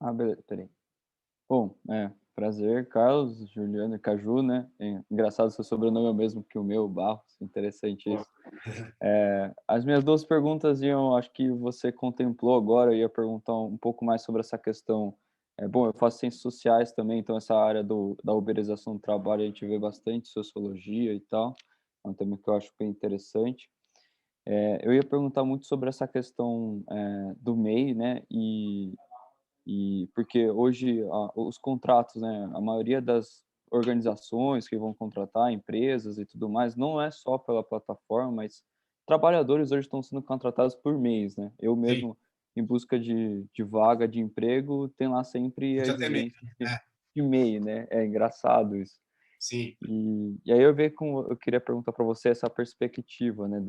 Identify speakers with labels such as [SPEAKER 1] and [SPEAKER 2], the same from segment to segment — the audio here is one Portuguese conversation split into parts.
[SPEAKER 1] Ah, beleza, espera aí. Bom, prazer, Carlos, Juliano e Caju, né? Engraçado, seu sobrenome é o mesmo que o meu, Barros, interessante
[SPEAKER 2] Pô.
[SPEAKER 1] isso. As minhas 2 perguntas iam, acho que você contemplou agora, eu ia perguntar um pouco mais sobre essa questão. Bom, eu faço ciências sociais também, então essa área da uberização do trabalho a gente vê bastante, sociologia e tal, é um tema que eu acho bem interessante. Eu ia perguntar muito sobre essa questão, do MEI, né, e porque hoje os contratos, né, a maioria das organizações que vão contratar, empresas e tudo mais, não é só pela plataforma, mas trabalhadores hoje estão sendo contratados por mês, né. Eu
[SPEAKER 2] Sim,
[SPEAKER 1] mesmo, em busca de vaga de emprego, tem lá sempre a
[SPEAKER 2] já também.
[SPEAKER 1] exigência de
[SPEAKER 2] É,
[SPEAKER 1] de MEI, né. É engraçado isso.
[SPEAKER 2] sim.
[SPEAKER 1] E aí eu queria perguntar para você essa perspectiva, né,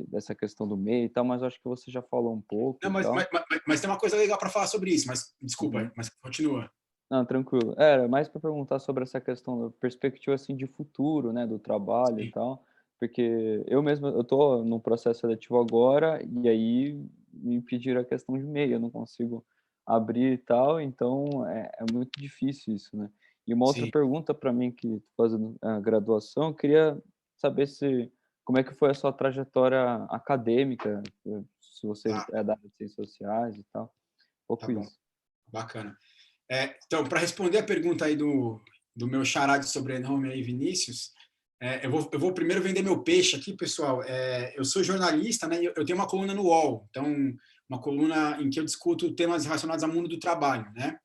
[SPEAKER 1] dessa questão do MEI e tal, mas eu acho que você já falou um pouco
[SPEAKER 2] Não,
[SPEAKER 1] e
[SPEAKER 2] mas,
[SPEAKER 1] tal.
[SPEAKER 2] mas, mas, mas tem uma coisa legal para falar sobre isso, mas desculpa,
[SPEAKER 1] Uhum.
[SPEAKER 2] mas continua.
[SPEAKER 1] Não, tranquilo. Era mais para perguntar sobre essa questão da perspectiva, assim, de futuro, né, do trabalho e
[SPEAKER 2] Sim,
[SPEAKER 1] tal, porque eu mesmo, eu tô num processo seletivo agora, e aí me pediram a questão de e-mail, eu não consigo abrir e tal, então é muito difícil isso, né. E uma outra
[SPEAKER 2] sim.
[SPEAKER 1] pergunta para mim que tô fazendo a graduação, eu queria saber se como é que foi a sua trajetória acadêmica, se você
[SPEAKER 2] Tá,
[SPEAKER 1] é da área de ciências sociais e tal, um
[SPEAKER 2] tá
[SPEAKER 1] pouco
[SPEAKER 2] bom.
[SPEAKER 1] isso.
[SPEAKER 2] Bacana. Então, para responder a pergunta aí do meu xará de sobrenome aí, Vinícius, eu vou primeiro vender meu peixe aqui, pessoal. Eu sou jornalista, né? E eu tenho uma coluna no UOL, então uma coluna em que eu discuto temas relacionados ao mundo do trabalho, né?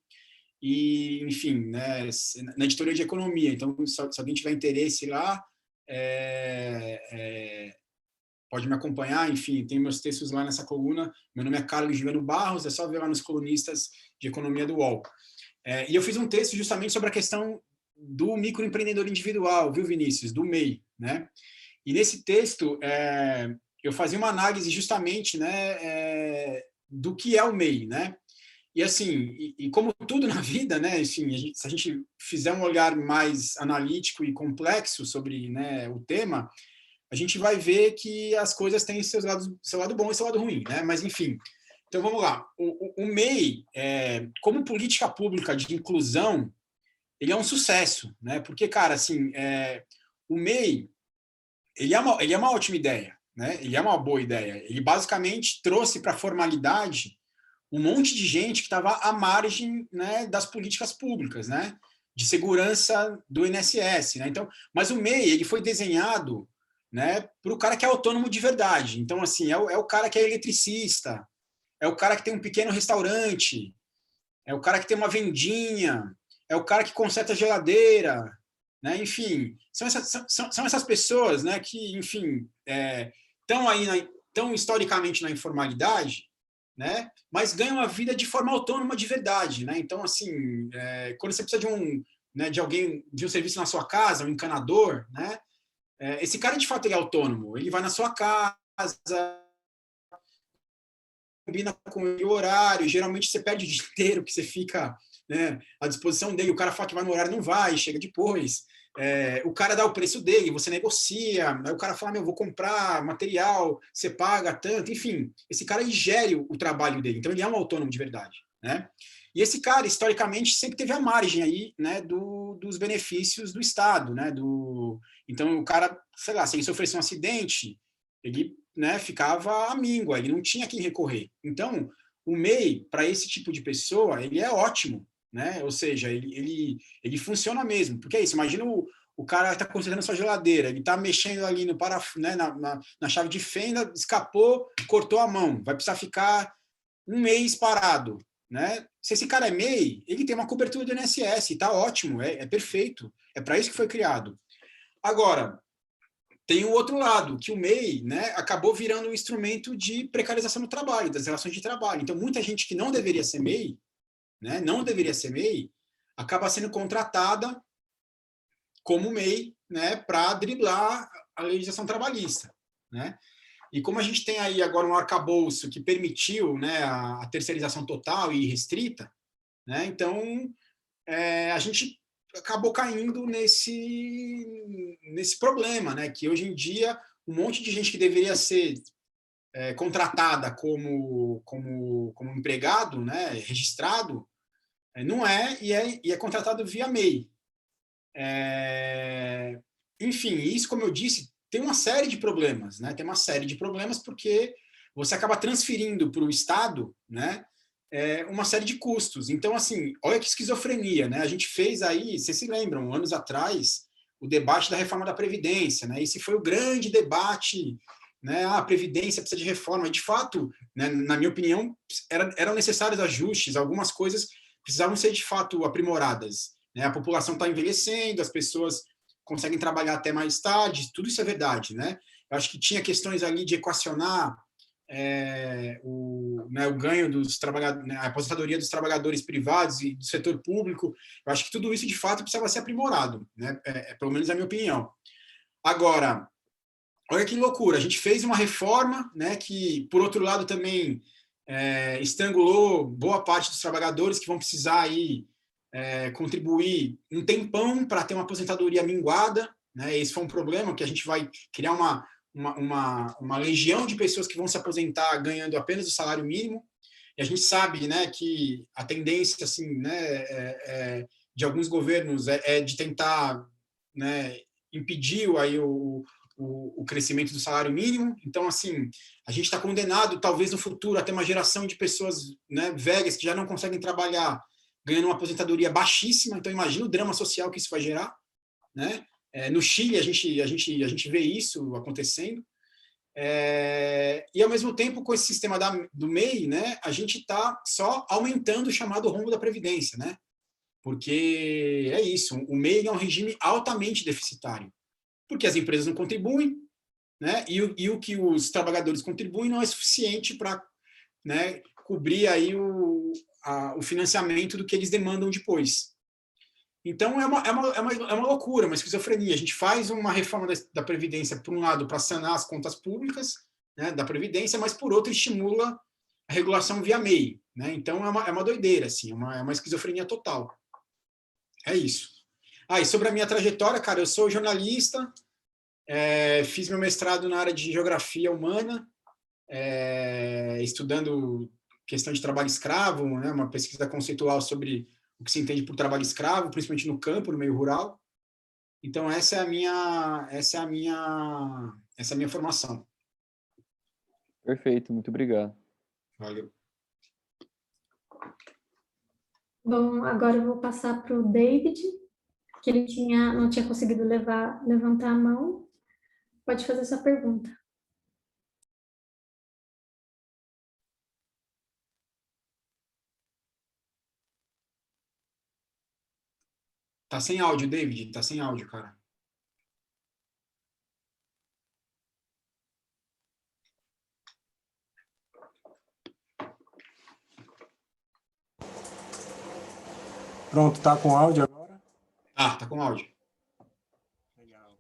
[SPEAKER 2] E, enfim, né, na editoria de economia. Então, se alguém tiver interesse lá, é, é, pode me acompanhar. Enfim, tem meus textos lá nessa coluna. Meu nome é Carlos Juliano Barros, é só ver lá nos colunistas de economia do UOL. E eu fiz um texto justamente sobre a questão do microempreendedor individual, viu, Vinícius? Do MEI, né? E nesse texto, eu fazia uma análise justamente, né, do que é o MEI, né? E assim, e como tudo na vida, né, assim, se a gente fizer um olhar mais analítico e complexo sobre, né, o tema, a gente vai ver que as coisas têm seus lados, seu lado bom e seu lado ruim, né? Mas enfim, então vamos lá. O MEI, como política pública de inclusão, ele é um sucesso, né? Porque, cara, assim, o MEI, ele é uma ótima ideia, né? Ele é uma boa ideia. Ele basicamente trouxe para a formalidade um monte de gente que estava à margem, né, das políticas públicas, né, de segurança do INSS, né? Então, mas o MEI ele foi desenhado, né, para o cara que é autônomo de verdade. Então, assim, é o cara que é eletricista, é o cara que tem um pequeno restaurante, é o cara que tem uma vendinha, é o cara que conserta a geladeira, né? Enfim, são essas pessoas, né, que, enfim, estão aí, estão historicamente na informalidade, né? Mas ganham a vida de forma autônoma de verdade, né? Então, assim, quando você precisa né, de alguém, de um serviço na sua casa, um encanador, né? Esse cara, de fato, ele é autônomo. Ele vai na sua casa, combina com ele o horário, geralmente você perde o dia inteiro que você fica, né, à disposição dele, o cara fala que vai no horário, não vai, chega depois, o cara dá o preço dele, você negocia, aí o cara fala, meu, vou comprar material, você paga tanto, enfim, esse cara ele gere o trabalho dele, então ele é um autônomo de verdade, né? E esse cara, historicamente, sempre teve a margem aí, né, dos benefícios do Estado, né, então o cara, sei lá, se ele sofresse um acidente, ele, né, ficava à míngua, ele não tinha quem recorrer. Então, o MEI, para esse tipo de pessoa, ele é ótimo, né? Ou seja, ele funciona mesmo. Porque é isso, imagina o cara está consertando sua geladeira, ele está mexendo ali no né, na chave de fenda, escapou, cortou a mão, vai precisar ficar um mês parado, né? Se esse cara é MEI, ele tem uma cobertura do INSS, está ótimo, é perfeito, é para isso que foi criado. Agora, tem o outro lado, que o MEI, né, acabou virando um instrumento de precarização do trabalho, das relações de trabalho. Então, muita gente que não deveria ser MEI, né, não deveria ser MEI, acaba sendo contratada como MEI, né, para driblar a legislação trabalhista, né? E como a gente tem aí agora um arcabouço que permitiu, né, a terceirização total e restrita, né, então a gente acabou caindo nesse problema, né? Que hoje em dia um monte de gente que deveria ser contratada como empregado, né? Registrado, Não é, e é contratado via MEI. Enfim, isso, como eu disse, tem uma série de problemas, né? Tem uma série de problemas porque você acaba transferindo para o Estado, né? Uma série de custos. Então, assim, olha que esquizofrenia, né? A gente fez aí, vocês se lembram, anos atrás, o debate da reforma da Previdência, né? Esse foi o grande debate, né? A Previdência precisa de reforma. E, de fato, né, na minha opinião, eram necessários ajustes, algumas coisas precisavam ser, de fato, aprimoradas. Né? A população está envelhecendo, as pessoas conseguem trabalhar até mais tarde, tudo isso é verdade, né? Eu acho que tinha questões ali de equacionar o ganho dos trabalhadores, né, a aposentadoria dos trabalhadores privados e do setor público. Eu acho que tudo isso, de fato, precisava ser aprimorado, né? Pelo menos a minha opinião. Agora, olha que loucura, a gente fez uma reforma, né, que, por outro lado, também estrangulou boa parte dos trabalhadores que vão precisar aí, contribuir um tempão para ter uma aposentadoria minguada, né? Esse foi um problema que a gente vai criar uma legião de pessoas que vão se aposentar ganhando apenas o salário mínimo. E a gente sabe, né, que a tendência, assim, né, de alguns governos é de tentar, né, impedir aí o crescimento do salário mínimo. Então, assim, a gente está condenado, talvez no futuro, a ter uma geração de pessoas, né, velhas que já não conseguem trabalhar, ganhando uma aposentadoria baixíssima. Então, imagina o drama social que isso vai gerar, né? No Chile, a gente vê isso acontecendo. E, ao mesmo tempo, com esse sistema do MEI, né, a gente está só aumentando o chamado rombo da Previdência, né? Porque é isso, o MEI é um regime altamente deficitário, porque as empresas não contribuem, né, e o que os trabalhadores contribuem não é suficiente para, né, cobrir aí o financiamento do que eles demandam depois. Então, é uma loucura, uma esquizofrenia. A gente faz uma reforma da Previdência, por um lado, para sanar as contas públicas, né, da Previdência, mas, por outro, estimula a regulação via MEI. Né? Então, é uma doideira, assim, é uma esquizofrenia total. É isso. E sobre a minha trajetória, cara, eu sou jornalista, fiz meu mestrado na área de Geografia Humana, estudando questão de trabalho escravo, né, uma pesquisa conceitual sobre o que se entende por trabalho escravo, principalmente no campo, no meio rural. Então, essa é a minha formação.
[SPEAKER 1] Perfeito, muito obrigado.
[SPEAKER 2] Valeu.
[SPEAKER 3] Bom, agora eu vou passar para o David, que ele não tinha conseguido levantar a mão. Pode fazer sua pergunta.
[SPEAKER 2] Tá sem áudio, David. Tá sem áudio, cara.
[SPEAKER 4] Pronto, tá com áudio agora?
[SPEAKER 2] Tá com áudio.
[SPEAKER 4] Legal.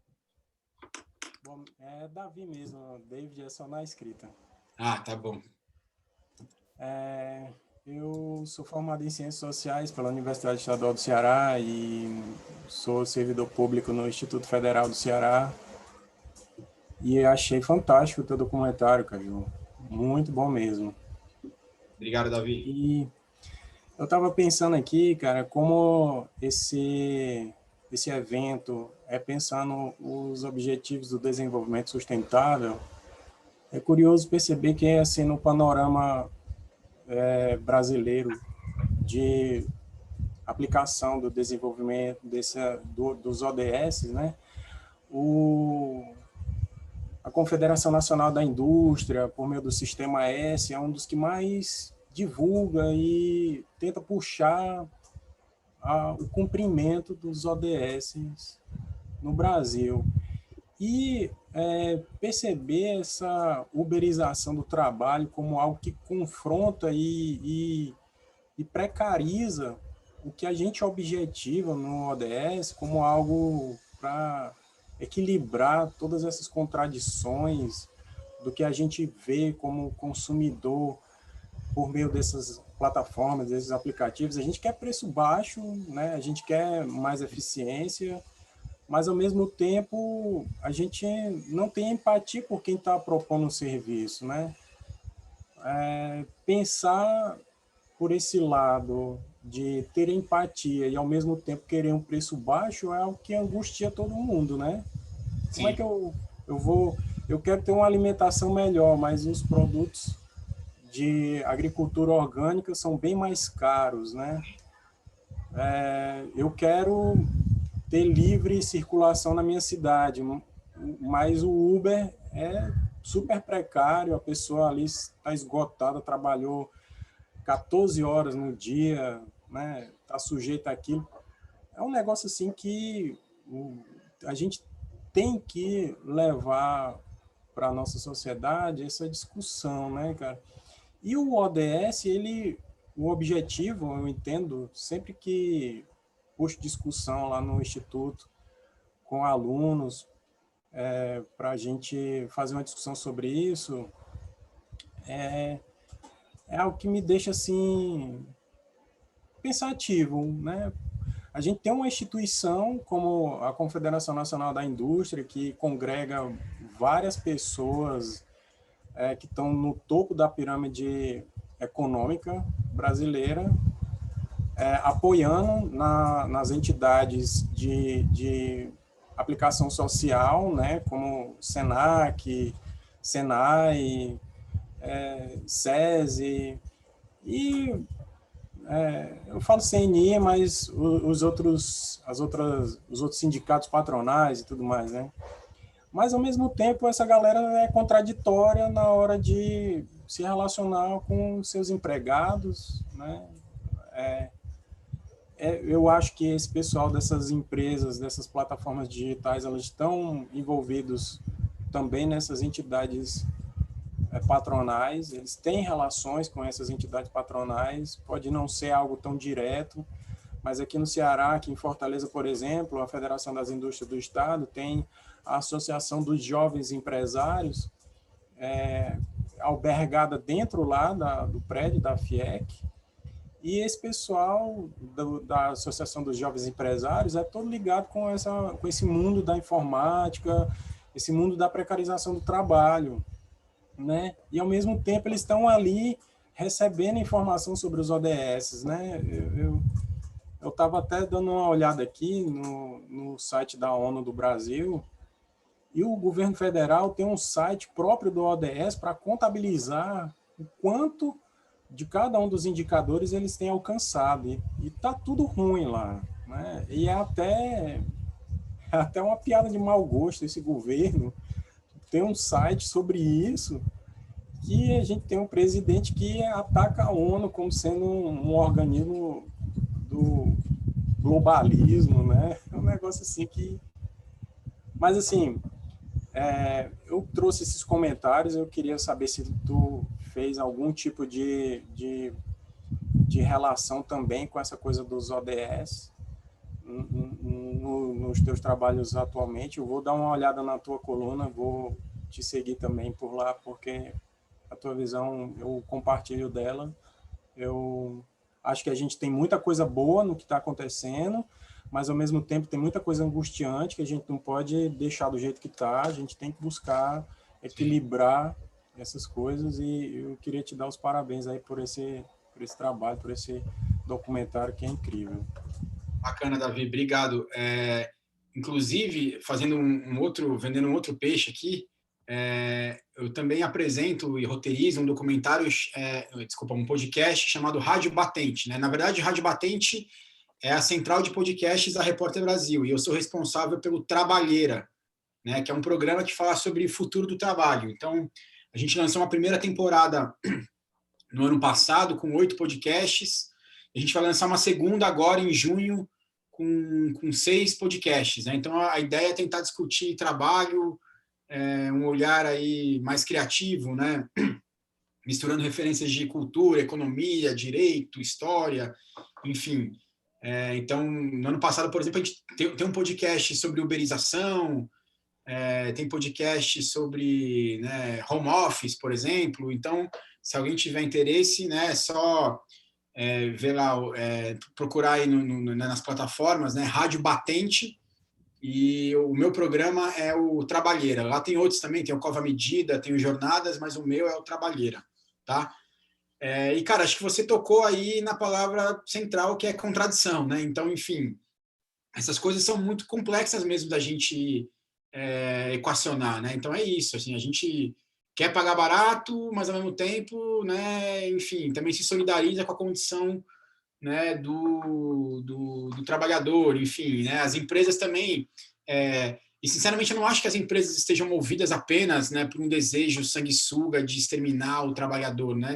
[SPEAKER 4] Bom, é Davi mesmo, David é só na escrita.
[SPEAKER 2] Tá bom.
[SPEAKER 4] Eu sou formado em Ciências Sociais pela Universidade Estadual do Ceará e sou servidor público no Instituto Federal do Ceará. E achei fantástico o teu documentário, Caju. Muito bom mesmo.
[SPEAKER 2] Obrigado, Davi.
[SPEAKER 4] E eu estava pensando aqui, cara, como esse evento é pensando os objetivos do desenvolvimento sustentável. É curioso perceber que, assim, no panorama brasileiro de aplicação do desenvolvimento dos ODS, né? A Confederação Nacional da Indústria, por meio do Sistema S, é um dos que mais divulga e tenta puxar o cumprimento dos ODS no Brasil. E perceber essa uberização do trabalho como algo que confronta e precariza o que a gente objetiva no ODS como algo para equilibrar todas essas contradições do que a gente vê como consumidor por meio dessas plataformas, desses aplicativos. A gente quer preço baixo, né? A gente quer mais eficiência, mas, ao mesmo tempo, a gente não tem empatia por quem está propondo um serviço, né? Pensar por esse lado de ter empatia e, ao mesmo tempo, querer um preço baixo é o que angustia todo mundo, né?
[SPEAKER 2] Sim.
[SPEAKER 4] Como é que eu quero ter uma alimentação melhor, mas os produtos de agricultura orgânica são bem mais caros, né? Eu quero ter livre circulação na minha cidade, mas o Uber é super precário, a pessoa ali está esgotada, trabalhou 14 horas no dia, né? Está sujeita àquilo. É um negócio assim que a gente tem que levar para a nossa sociedade essa discussão, né, cara? E o ODS, o objetivo, eu entendo, sempre que puxo discussão lá no Instituto com alunos, para a gente fazer uma discussão sobre isso, é algo que me deixa, assim, pensativo, né? A gente tem uma instituição como a Confederação Nacional da Indústria, que congrega várias pessoas que estão no topo da pirâmide econômica brasileira, apoiando nas entidades de aplicação social, né, como Senac, Senai, SESI, e eu falo CNI, mas os outros sindicatos patronais e tudo mais, né? Mas, ao mesmo tempo, essa galera é contraditória na hora de se relacionar com seus empregados, né? Eu acho que esse pessoal dessas empresas, dessas plataformas digitais, elas estão envolvidos também nessas entidades patronais, eles têm relações com essas entidades patronais, pode não ser algo tão direto, mas aqui no Ceará, aqui em Fortaleza, por exemplo, a Federação das Indústrias do Estado tem a Associação dos Jovens Empresários, albergada dentro lá do prédio da FIEC, e esse pessoal da Associação dos Jovens Empresários é todo ligado com esse mundo da informática, esse mundo da precarização do trabalho, né? E, ao mesmo tempo, eles estão ali recebendo informação sobre os ODS, né? Eu estava até dando uma olhada aqui no site da ONU do Brasil, e o governo federal tem um site próprio do ODS para contabilizar o quanto de cada um dos indicadores eles têm alcançado, e está tudo ruim lá, né? E é até uma piada de mau gosto esse governo ter um site sobre isso, que a gente tem um presidente que ataca a ONU como sendo um organismo do globalismo, né? É um negócio assim que... Mas, assim, eu trouxe esses comentários, eu queria saber se tu fez algum tipo de relação também com essa coisa dos ODS nos teus trabalhos atualmente. Eu vou dar uma olhada na tua coluna, vou te seguir também por lá, porque a tua visão, eu compartilho dela. Eu acho que a gente tem muita coisa boa no que está acontecendo, mas, ao mesmo tempo, tem muita coisa angustiante que a gente não pode deixar do jeito que está. A gente tem que buscar equilibrar essas coisas, e eu queria te dar os parabéns aí por esse trabalho, por esse documentário que é incrível.
[SPEAKER 2] Bacana, Davi, obrigado. Inclusive, fazendo vendendo um outro peixe aqui, eu também apresento e roteirizo um documentário, um podcast chamado Rádio Batente, né? Na verdade, Rádio Batente é a central de podcasts da Repórter Brasil, e eu sou responsável pelo Trabalheira, né? Que é um programa que fala sobre o futuro do trabalho. Então, a gente lançou uma primeira temporada no ano passado com 8 podcasts. A gente vai lançar uma segunda agora em junho com 6 podcasts, né? Então, a ideia é tentar discutir trabalho, um olhar aí mais criativo, né? Misturando referências de cultura, economia, direito, história, enfim. Então, no ano passado, por exemplo, a gente tem um podcast sobre uberização, tem podcast sobre, né, home office, por exemplo. Então, se alguém tiver interesse, né, é só ver lá, procurar aí nas plataformas, né, Rádio Batente, e o meu programa é o Trabalheira. Lá tem outros também, tem o Cova Medida, tem o Jornadas, mas o meu é o Trabalheira, tá? E, cara, acho que você tocou aí na palavra central, que é contradição, né? Então, enfim, essas coisas são muito complexas mesmo da gente equacionar, né? Então é isso, assim, a gente quer pagar barato, mas ao mesmo tempo, né, enfim, também se solidariza com a condição, né, do trabalhador, enfim, né, as empresas também, e sinceramente eu não acho que as empresas estejam movidas apenas, né, por um desejo sanguessuga de exterminar o trabalhador, né,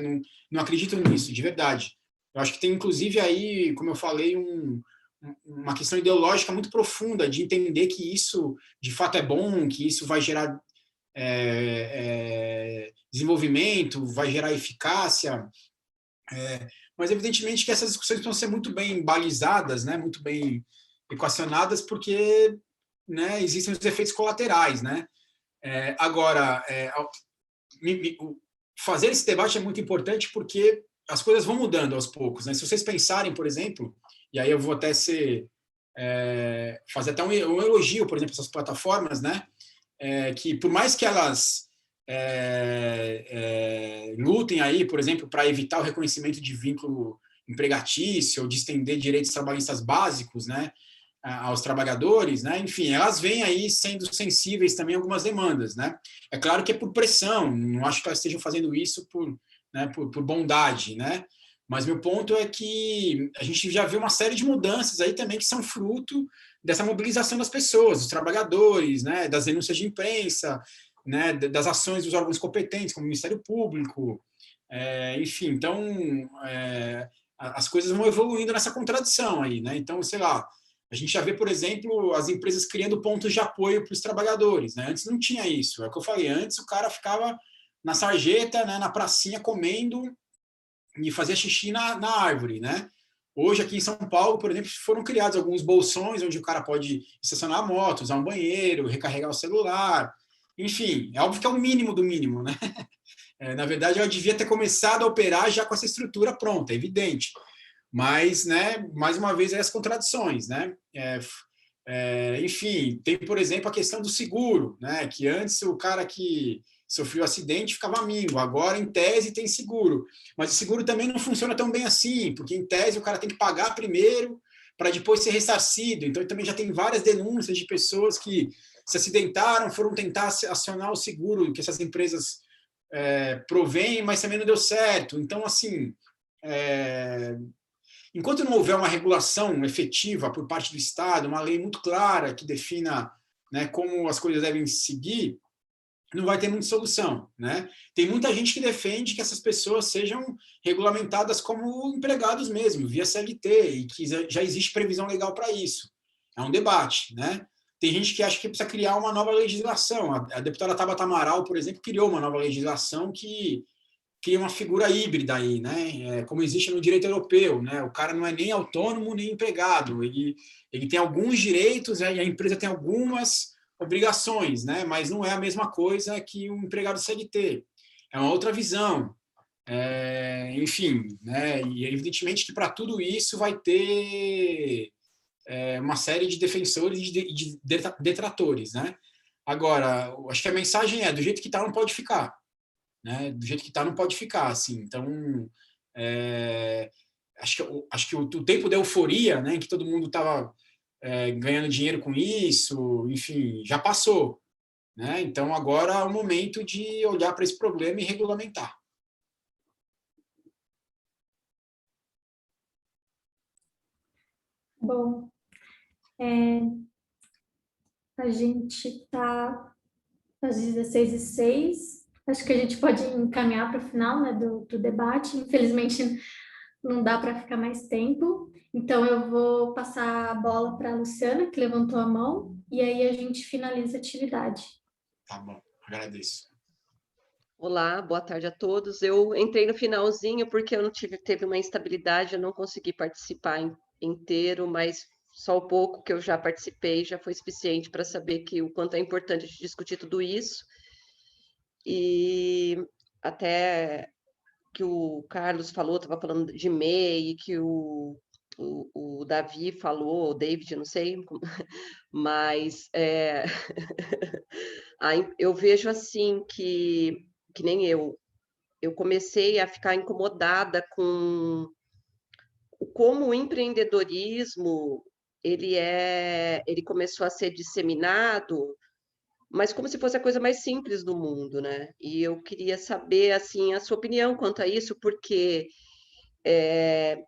[SPEAKER 2] não acredito nisso, de verdade. Eu acho que tem inclusive aí, como eu falei, uma questão ideológica muito profunda de entender que isso de fato é bom, que isso vai gerar desenvolvimento, vai gerar eficácia, mas evidentemente que essas discussões precisam ser muito bem balizadas, né, muito bem equacionadas, porque, né, existem os efeitos colaterais, né? Agora, fazer esse debate é muito importante porque as coisas vão mudando aos poucos, né? Se vocês pensarem, por exemplo, e aí eu vou até fazer até um elogio, por exemplo, essas plataformas, né? Que por mais que elas lutem aí, por exemplo, para evitar o reconhecimento de vínculo empregatício ou de estender direitos trabalhistas básicos, né, aos trabalhadores, né, enfim, elas vêm aí sendo sensíveis também a algumas demandas, né. É claro que é por pressão, não acho que elas estejam fazendo isso por bondade, né, mas meu ponto é que a gente já vê uma série de mudanças aí também que são fruto dessa mobilização das pessoas, dos trabalhadores, né, das denúncias de imprensa, né, das ações dos órgãos competentes, como o Ministério Público, enfim, então as coisas vão evoluindo nessa contradição aí, né? Então, sei lá, a gente já vê, por exemplo, as empresas criando pontos de apoio para os trabalhadores, né? Antes não tinha isso, é o que eu falei, antes o cara ficava na sarjeta, né, na pracinha comendo e fazia xixi na árvore, né? Hoje, aqui em São Paulo, por exemplo, foram criados alguns bolsões onde o cara pode estacionar a moto, usar um banheiro, recarregar o celular, enfim, é óbvio que é o mínimo do mínimo, né? Na verdade, ela devia ter começado a operar já com essa estrutura pronta, é evidente. Mas, né, mais uma vez, as contradições, né? Enfim, tem, por exemplo, a questão do seguro, né? Que antes o cara que sofreu acidente ficava amigo, agora, em tese, tem seguro. Mas o seguro também não funciona tão bem assim, porque, em tese, o cara tem que pagar primeiro para depois ser ressarcido. Então, também já tem várias denúncias de pessoas que se acidentaram, foram tentar acionar o seguro que essas empresas provém, mas também não deu certo. Então, assim, enquanto não houver uma regulação efetiva por parte do Estado, uma lei muito clara que defina, né, como as coisas devem seguir, não vai ter muita solução, né? Tem muita gente que defende que essas pessoas sejam regulamentadas como empregados mesmo, via CLT, e que já existe previsão legal para isso. É um debate, né? Tem gente que acha que precisa criar uma nova legislação. A deputada Tabata Amaral, por exemplo, criou uma nova legislação que cria uma figura híbrida aí, né? Como existe no direito europeu, né? O cara não é nem autônomo nem empregado, ele tem alguns direitos, né? E a empresa tem algumas obrigações, né? Mas não é a mesma coisa que um empregado CLT. É uma outra visão. Enfim, né? E evidentemente que para tudo isso vai ter uma série de defensores e de detratores, né? Agora, acho que a mensagem do jeito que está, não pode ficar, né? Do jeito que está, não pode ficar, assim. Então, acho que o tempo da euforia, né, em que todo mundo estava ganhando dinheiro com isso, enfim, já passou, né? Então, agora é o momento de olhar para esse problema e regulamentar.
[SPEAKER 3] Bom, a gente está às 16h06. Acho que a gente pode encaminhar para o final, né, do debate. Infelizmente, não dá para ficar mais tempo. Então, eu vou passar a bola para a Luciana, que levantou a mão, e aí a gente finaliza a atividade.
[SPEAKER 2] Tá bom, agradeço.
[SPEAKER 5] Olá, boa tarde a todos. Eu entrei no finalzinho porque eu não teve uma instabilidade, eu não consegui participar inteiro, mas só o pouco que eu já participei já foi suficiente para saber que o quanto é importante a gente discutir tudo isso. E até que o Carlos falou, estava falando de MEI, que o Davi falou, o David, não sei, mas eu vejo assim que nem eu, eu comecei a ficar incomodada com como o empreendedorismo ele começou a ser disseminado, mas como se fosse a coisa mais simples do mundo, né? E eu queria saber assim a sua opinião quanto a isso, porque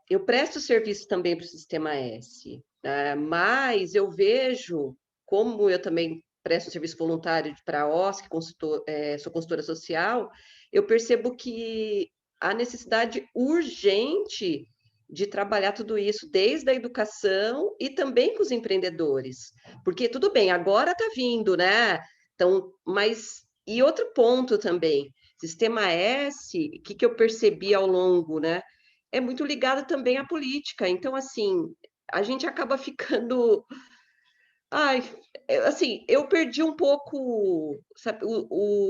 [SPEAKER 5] eu presto serviço também para o Sistema S, né? Mas eu vejo, como eu também presto serviço voluntário para a OSC, sou consultora social, eu percebo que há necessidade urgente de trabalhar tudo isso, desde a educação e também com os empreendedores. Porque tudo bem, agora está vindo, né? Então, mas e outro ponto também, Sistema S, o que eu percebi ao longo, né? É muito ligado também à política. Então, assim, a gente acaba ficando. Ai, assim, eu perdi um pouco, sabe,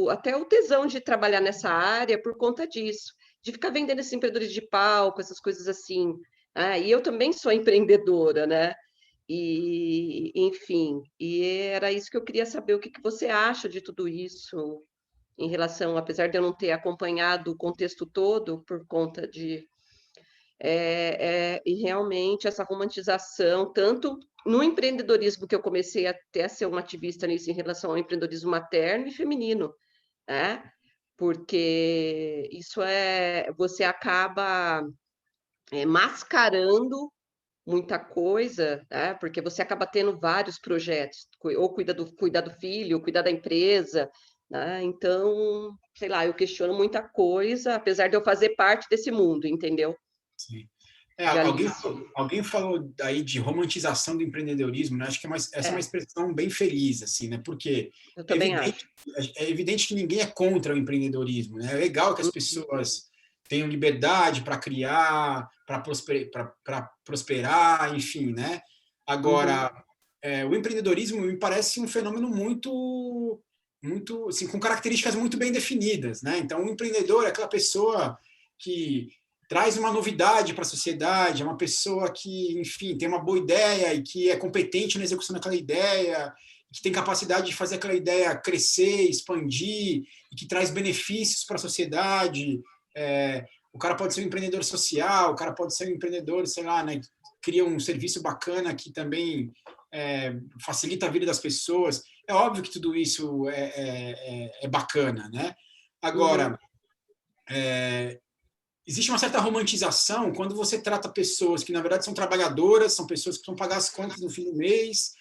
[SPEAKER 5] até o tesão de trabalhar nessa área por conta disso, de ficar vendendo esses empreendedores de palco, essas coisas assim. Ah, e eu também sou empreendedora, né? E, enfim, e era isso que eu queria saber, o que que você acha de tudo isso, em relação, apesar de eu não ter acompanhado o contexto todo, por conta de e realmente essa romantização, tanto no empreendedorismo, que eu comecei até a ser uma ativista nisso em relação ao empreendedorismo materno e feminino, né? Porque isso você acaba mascarando muita coisa, né? Porque você acaba tendo vários projetos, ou cuidar do filho, ou cuidar da empresa, né? Então, sei lá, eu questiono muita coisa, apesar de eu fazer parte desse mundo, entendeu?
[SPEAKER 2] Sim.
[SPEAKER 5] De
[SPEAKER 2] Alguém,
[SPEAKER 5] Alice.
[SPEAKER 2] alguém falou aí de romantização do empreendedorismo, né? Acho que essa é uma expressão bem feliz, assim, né? Porque
[SPEAKER 5] Eu
[SPEAKER 2] é
[SPEAKER 5] também
[SPEAKER 2] evidente,
[SPEAKER 5] acho.
[SPEAKER 2] é evidente que ninguém é contra o empreendedorismo, né? É legal que as pessoas tenham liberdade para criar, para prosperar, enfim, né?
[SPEAKER 5] Uhum.
[SPEAKER 2] Agora, o empreendedorismo me parece um fenômeno muito, assim, com características muito bem definidas, né? Então, o empreendedor é aquela pessoa que traz uma novidade para a sociedade, é uma pessoa que, enfim, tem uma boa ideia e que é competente na execução daquela ideia, que tem capacidade de fazer aquela ideia crescer, expandir, e que traz benefícios para a sociedade. O cara pode ser um empreendedor social, o cara pode ser um empreendedor, sei lá, né, que cria um serviço bacana que também facilita a vida das pessoas. É óbvio que tudo isso é bacana, né?
[SPEAKER 5] Uhum.
[SPEAKER 2] Agora, existe uma certa romantização quando você trata pessoas que, na verdade, são trabalhadoras, são pessoas que vão pagar as contas no fim do mês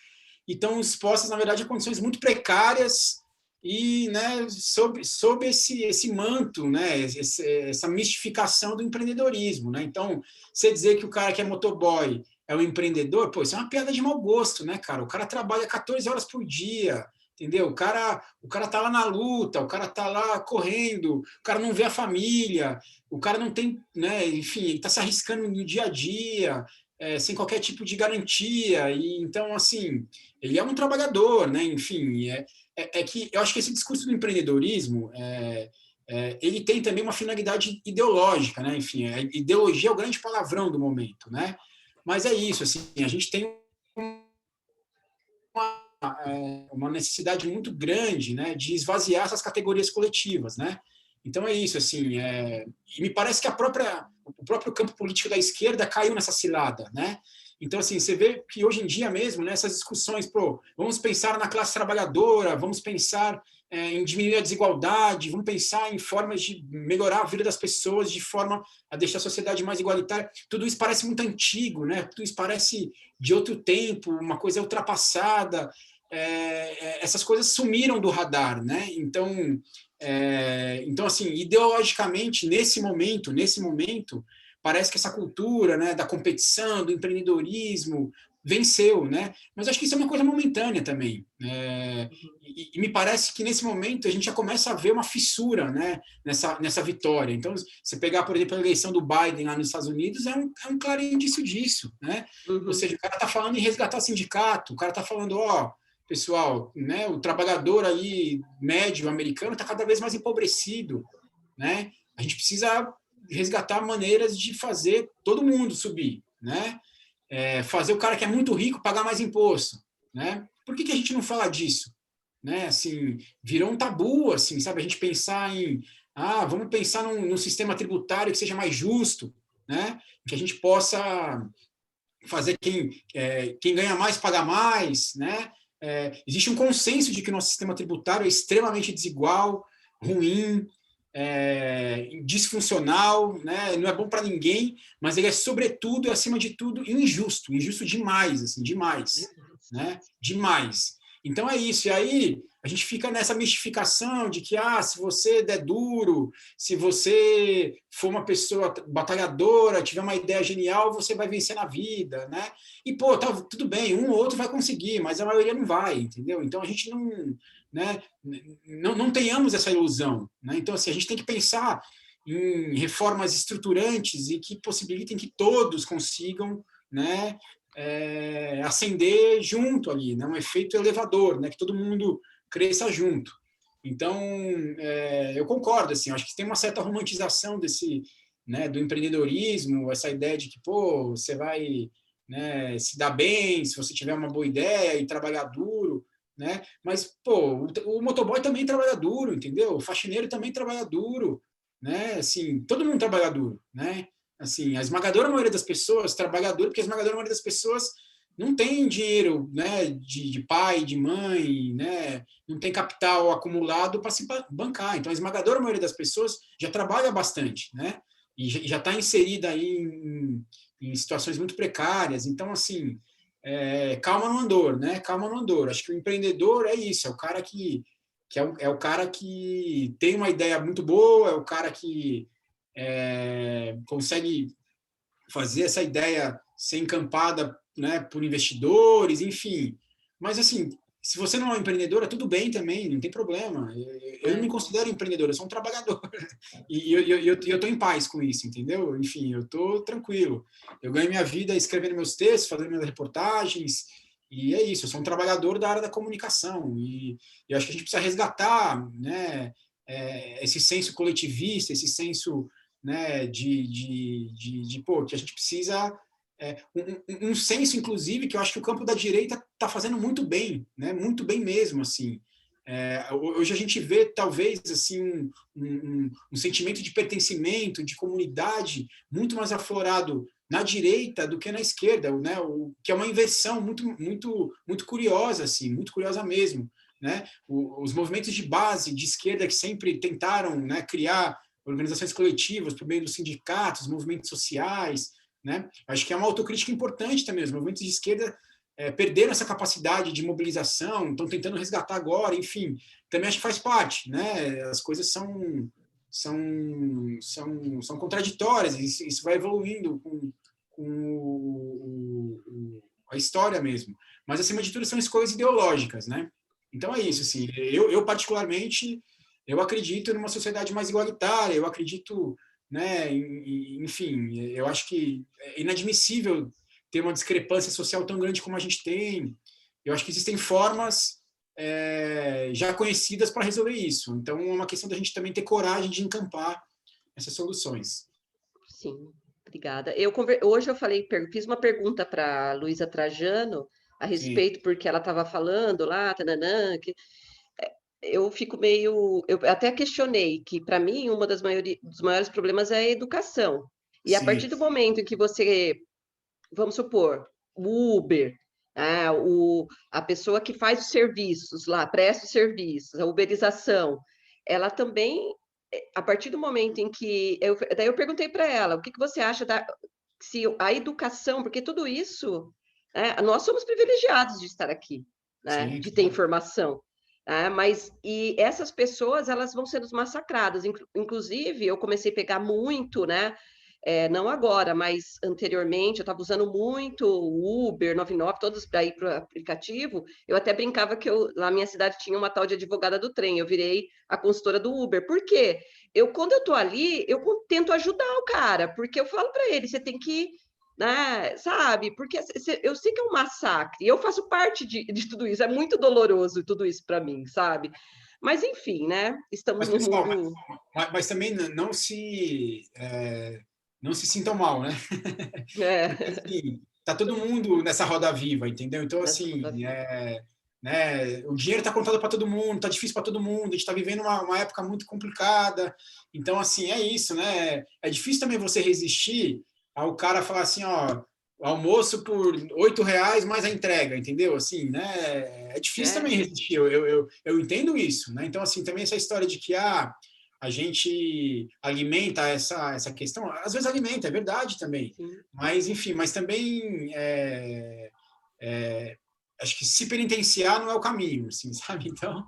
[SPEAKER 2] e estão expostas, na verdade, a condições muito precárias e, né, sob esse manto, né, essa mistificação do empreendedorismo, né? Então, você dizer que o cara que é motoboy é um empreendedor, pô, isso é uma piada de mau gosto, né, cara? O cara trabalha 14 horas por dia, entendeu? O cara tá lá na luta, o cara tá lá correndo, o cara não vê a família, o cara não tem, né, enfim, ele está se arriscando no dia a dia, sem qualquer tipo de garantia, e então, assim, ele é um trabalhador, né, enfim, que eu acho que esse discurso do empreendedorismo, ele tem também uma finalidade ideológica, né, enfim, a ideologia é o grande palavrão do momento, né, mas é isso, assim, a gente tem uma necessidade muito grande, né, de esvaziar essas categorias coletivas, né? Então é isso, assim, e me parece que o próprio campo político da esquerda caiu nessa cilada, né? Então, assim, você vê que hoje em dia mesmo, nessas discussões, vamos pensar na classe trabalhadora, vamos pensar em diminuir a desigualdade, vamos pensar em formas de melhorar a vida das pessoas de forma a deixar a sociedade mais igualitária. Tudo isso parece muito antigo, né? Tudo isso parece de outro tempo, uma coisa ultrapassada. Essas coisas sumiram do radar, né? Então, assim, ideologicamente, nesse momento, parece que essa cultura, né, da competição, do empreendedorismo, venceu, né? Mas acho que isso é uma coisa momentânea também. E me parece que nesse momento a gente já começa a ver uma fissura, né, nessa vitória. Então, você pegar, por exemplo, a eleição do Biden lá nos Estados Unidos, é um claro indício disso, né? Ou seja, o cara está falando em resgatar sindicato, o cara está falando, pessoal, né, o trabalhador aí médio americano está cada vez mais empobrecido, né? A gente precisa resgatar maneiras de fazer todo mundo subir, né? Fazer o cara que é muito rico pagar mais imposto, né? Por que a gente não fala disso, né? Assim, virou um tabu, assim, sabe? A gente pensar em vamos pensar num sistema tributário que seja mais justo, né? Que a gente possa fazer quem ganha mais pagar mais, né? Existe um consenso de que o nosso sistema tributário é extremamente desigual, ruim, disfuncional, né? Não é bom para ninguém, mas ele é, sobretudo e acima de tudo, injusto demais, assim, demais, né? Demais. Então é isso. E aí a gente fica nessa mistificação de que se você der duro, se você for uma pessoa batalhadora, tiver uma ideia genial, você vai vencer na vida, né? E pô, tá tudo bem, um ou outro vai conseguir, mas a maioria não vai, entendeu? Então a gente não, né, não tenhamos essa ilusão, né? Então assim, a gente tem que pensar em reformas estruturantes e que possibilitem que todos consigam, né, ascender junto ali, né? Um efeito elevador, né? Que todo mundo cresça junto. Então, eu concordo, assim, acho que tem uma certa romantização desse, né, do empreendedorismo, essa ideia de que, pô, você vai, né, se dar bem se você tiver uma boa ideia e trabalhar duro, né? Mas, pô, o motoboy também trabalha duro, entendeu? O faxineiro também trabalha duro, né? Assim, todo mundo trabalha duro, né? Assim, a esmagadora maioria das pessoas trabalha duro, porque a esmagadora maioria das pessoas não tem dinheiro, né, de pai, de mãe, né, não tem capital acumulado para se bancar. Então, a esmagadora maioria das pessoas já trabalha bastante, né, e já está inserida aí em situações muito precárias. Então, assim, calma no andor, né, calma no andor. Acho que o empreendedor é isso, é o cara que é o cara que tem uma ideia muito boa, é o cara que consegue fazer essa ideia ser encampada, né, por investidores, enfim. Mas, assim, se você não é um empreendedor, tudo bem também, não tem problema. Eu não me considero empreendedor, eu sou um trabalhador. E eu estou em paz com isso, entendeu? Enfim, eu estou tranquilo. Eu ganho minha vida escrevendo meus textos, fazendo minhas reportagens, e é isso, eu sou um trabalhador da área da comunicação. E eu acho que a gente precisa resgatar, né, esse senso coletivista, esse senso, né, pô, que a gente precisa um senso, inclusive, que eu acho que o campo da direita está fazendo muito bem, né, muito bem mesmo, assim. Hoje a gente vê, talvez, assim, um sentimento de pertencimento, de comunidade, muito mais aflorado na direita do que na esquerda, né, que é uma inversão muito curiosa, assim, muito curiosa mesmo, né? Os movimentos de base, de esquerda, que sempre tentaram, né, criar organizações coletivas por meio dos sindicatos, movimentos sociais, né? Acho que é uma autocrítica importante também. Os movimentos de esquerda perderam essa capacidade de mobilização, estão tentando resgatar agora, enfim. Também acho que faz parte, né? As coisas são contraditórias, isso vai evoluindo com a história mesmo. Mas, acima de tudo, são escolhas ideológicas, né? Então, é isso. Assim, eu particularmente, eu acredito numa sociedade mais igualitária, eu acredito, né, enfim, eu acho que é inadmissível ter uma discrepância social tão grande como a gente tem. Eu acho que existem formas já conhecidas para resolver isso. Então, é uma questão da gente também ter coragem de encampar essas soluções.
[SPEAKER 5] Sim, obrigada. Hoje eu fiz uma pergunta para a Luísa Trajano a respeito, Sim. Porque ela estava falando lá, tananã, que eu fico meio. Eu até questionei que, para mim, dos maiores problemas é a educação. E Sim. A partir do momento em que você, vamos supor, o Uber, a pessoa que faz os serviços lá, presta os serviços, a uberização, ela também, a partir do momento em que. Daí eu perguntei para ela, o que você acha se a educação, porque tudo isso, nós somos privilegiados de estar aqui, né, de ter informação. Mas essas pessoas, elas vão sendo massacradas. Inclusive, eu comecei a pegar muito, né? Não agora, mas anteriormente, eu estava usando muito o Uber, 99, todos para ir para o aplicativo. Eu até brincava que lá na minha cidade tinha uma tal de advogada do trem. Eu virei a consultora do Uber. Por quê? Quando eu estou ali, eu tento ajudar o cara, porque eu falo para ele, você tem que, né, sabe? Porque eu sei que é um massacre, eu faço parte de tudo isso, é muito doloroso tudo isso para mim, sabe? Mas, enfim, né? Estamos no mundo...
[SPEAKER 2] Mas também não se sintam mal, né? Porque, assim, tá todo mundo nessa roda viva, entendeu? Então, assim, né? O dinheiro está contado para todo mundo, está difícil para todo mundo, a gente está vivendo uma época muito complicada. Então, assim, é isso, né? É difícil também você resistir ao cara falar assim, ó, almoço por R$ 8 mais a entrega, entendeu? Assim, né? É difícil também resistir, eu entendo isso, né? Então, assim, também essa história de que a gente alimenta essa questão, às vezes alimenta, é verdade também, mas, enfim, mas também acho que se penitenciar não é o caminho, assim, sabe? Então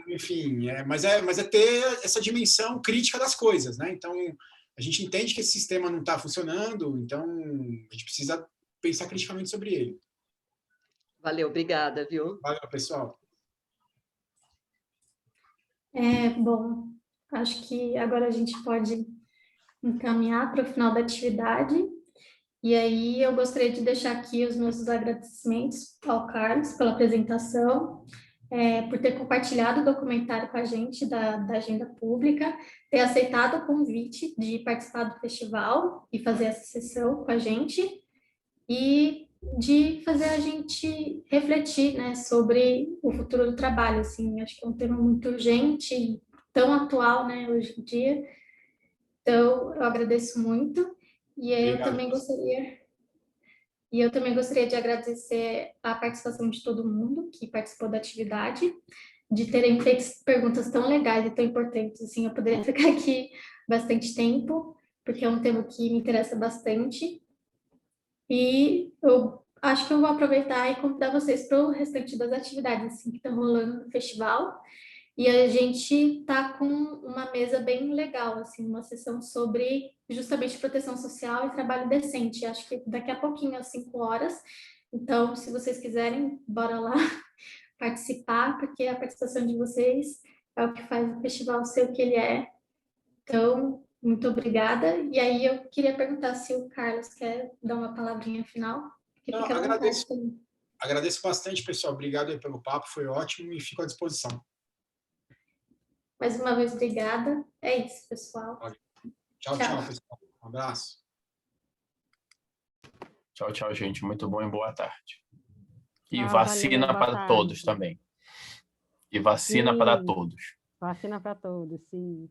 [SPEAKER 2] enfim, mas é ter essa dimensão crítica das coisas, né? Então, a gente entende que esse sistema não está funcionando, então a gente precisa pensar criticamente sobre ele.
[SPEAKER 5] Valeu, obrigada, viu?
[SPEAKER 2] Valeu, pessoal.
[SPEAKER 3] Bom, acho que agora a gente pode encaminhar para o final da atividade. E aí eu gostaria de deixar aqui os meus agradecimentos ao Carlos pela apresentação, por ter compartilhado o documentário com a gente da agenda pública, ter aceitado o convite de participar do festival e fazer essa sessão com a gente, e de fazer a gente refletir, né, sobre o futuro do trabalho. Assim, acho que é um tema muito urgente, tão atual, né, hoje em dia. Então, eu agradeço muito. E eu também gostaria de agradecer a participação de todo mundo que participou da atividade, de terem feito perguntas tão legais e tão importantes. Assim, eu poderia ficar aqui bastante tempo, porque é um tema que me interessa bastante. E eu acho que eu vou aproveitar e convidar vocês para o restante das atividades assim, que estão rolando no festival. E a gente está com uma mesa bem legal, assim, uma sessão sobre justamente proteção social e trabalho decente. Acho que daqui a pouquinho, às 5 horas. Então, se vocês quiserem, bora lá participar, porque a participação de vocês é o que faz o festival ser o que ele é. Então, muito obrigada. E aí eu queria perguntar se o Carlos quer dar uma palavrinha final, que
[SPEAKER 2] Não,
[SPEAKER 3] fica à vontade também.
[SPEAKER 2] agradeço bastante, pessoal. Obrigado aí pelo papo, foi ótimo e fico à disposição.
[SPEAKER 3] Mais uma vez, obrigada. É isso, pessoal.
[SPEAKER 2] Tchau, tchau, pessoal. Um abraço.
[SPEAKER 6] Tchau, tchau, gente. Muito bom e boa tarde. E
[SPEAKER 7] Ah,
[SPEAKER 6] vacina
[SPEAKER 7] valeu, boa
[SPEAKER 6] para
[SPEAKER 7] tarde.
[SPEAKER 6] todos também. E vacina para
[SPEAKER 7] Sim.
[SPEAKER 6] todos.
[SPEAKER 7] Vacina para todos, sim.